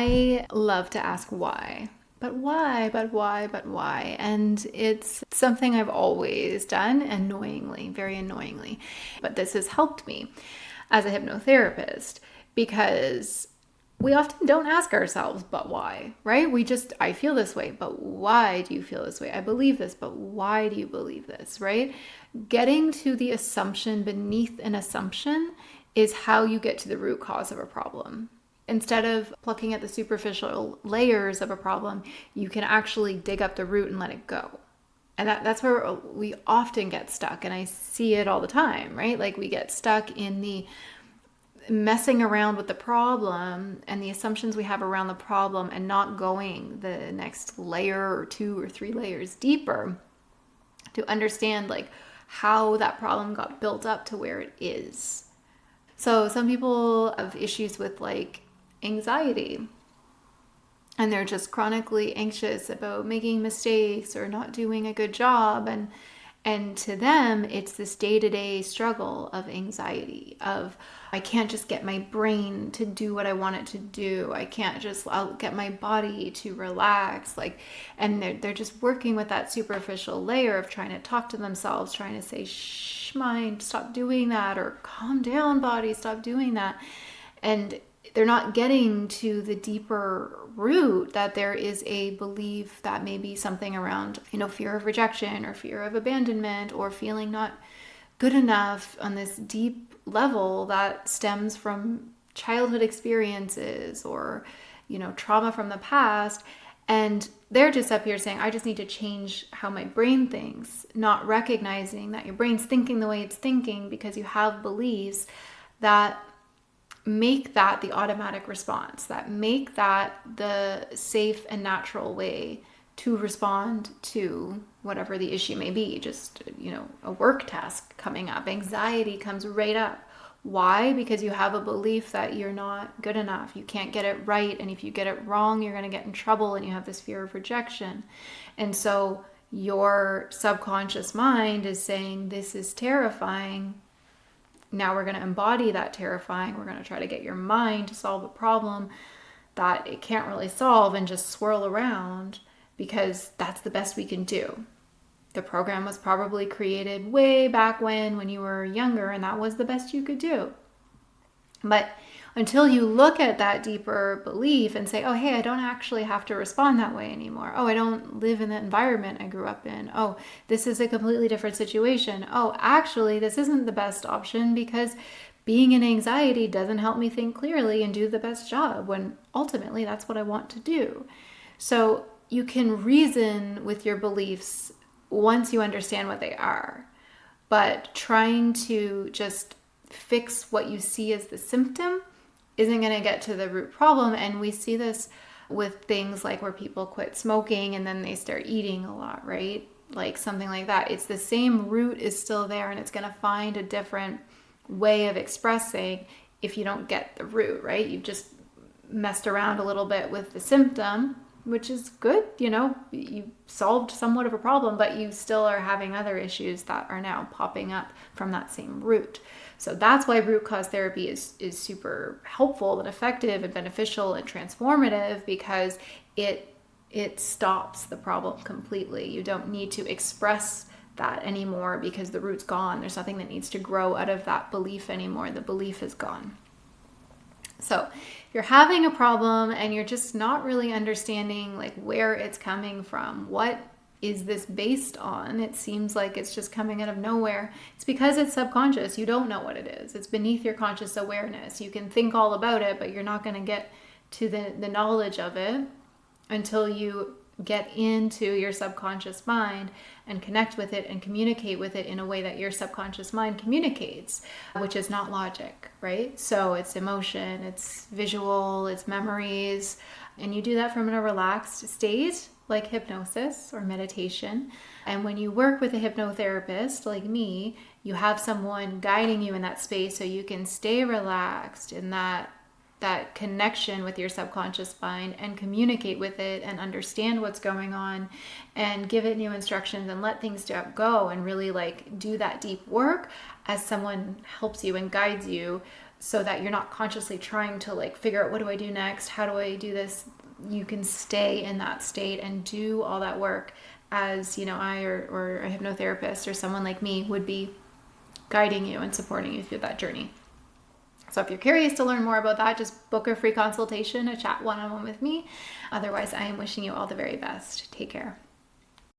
I love to ask why. But why, but why, but why? And it's something I've always done annoyingly, very annoyingly. But this has helped me as a hypnotherapist because we often don't ask ourselves, but why, right? I feel this way, but why do you feel this way? I believe this, but why do you believe this, right? Getting to the assumption beneath an assumption is how you get to the root cause of a problem. Instead of plucking at the superficial layers of a problem, you can actually dig up the root and let it go. And that's where we often get stuck. And I see it all the time, right? Like we get stuck in the messing around with the problem and the assumptions we have around the problem and not going the next layer or 2 or 3 layers deeper to understand like how that problem got built up to where it is. So some people have issues with like anxiety, and they're just chronically anxious about making mistakes or not doing a good job, and to them it's this day-to-day struggle of anxiety of I can't just get my brain to do what I want it to do. I'll get my body to relax, like, and they're just working with that superficial layer of trying to talk to themselves, trying to say, shh, mind, stop doing that, or calm down, body, stop doing that. And they're not getting to the deeper root that there is a belief that maybe something around, fear of rejection or fear of abandonment or feeling not good enough on this deep level that stems from childhood experiences or, trauma from the past. And they're just up here saying, I just need to change how my brain thinks, not recognizing that your brain's thinking the way it's thinking because you have beliefs that make that the automatic response, that make that the safe and natural way to respond to whatever the issue may be. Just, a work task coming up. Anxiety comes right up. Why? Because you have a belief that you're not good enough. You can't get it right. And if you get it wrong, you're going to get in trouble, and you have this fear of rejection. And so your subconscious mind is saying, this is terrifying. Now we're going to embody that terrifying. We're going to try to get your mind to solve a problem that it can't really solve and just swirl around because that's the best we can do. The program was probably created way back when you were younger, and that was the best you could do. But until you look at that deeper belief and say, oh, hey, I don't actually have to respond that way anymore. Oh, I don't live in the environment I grew up in. Oh, this is a completely different situation. Oh, actually, this isn't the best option because being in anxiety doesn't help me think clearly and do the best job when ultimately that's what I want to do. So you can reason with your beliefs once you understand what they are. But trying to just fix what you see as the symptom isn't going to get to the root problem. And we see this with things like where people quit smoking and then they start eating a lot, right? Like something like that. It's the same root is still there, and it's going to find a different way of expressing if you don't get the root, right? You've just messed around a little bit with the symptom, which is good. You solved somewhat of a problem, but you still are having other issues that are now popping up from that same root. So that's why root cause therapy is super helpful and effective and beneficial and transformative, because it stops the problem completely. You don't need to express that anymore because the root's gone. There's nothing that needs to grow out of that belief anymore. The belief is gone. So if you're having a problem and you're just not really understanding like where it's coming from, what is this based on? It seems like it's just coming out of nowhere. It's because it's subconscious. You don't know what it is. It's beneath your conscious awareness. You can think all about it, but you're not going to get to the knowledge of it until you get into your subconscious mind and connect with it and communicate with it in a way that your subconscious mind communicates, which is not logic, right? So it's emotion, it's visual, it's memories, and you do that from a relaxed state like hypnosis or meditation. And when you work with a hypnotherapist like me, you have someone guiding you in that space so you can stay relaxed in that connection with your subconscious mind and communicate with it and understand what's going on and give it new instructions and let things go and really like do that deep work as someone helps you and guides you so that you're not consciously trying to like figure out, what do I do next? How do I do this? You can stay in that state and do all that work as, you know, I or a hypnotherapist or someone like me would be guiding you and supporting you through that journey. So if you're curious to learn more about that, just book a free consultation, a chat one-on-one with me. Otherwise, I am wishing you all the very best. Take care.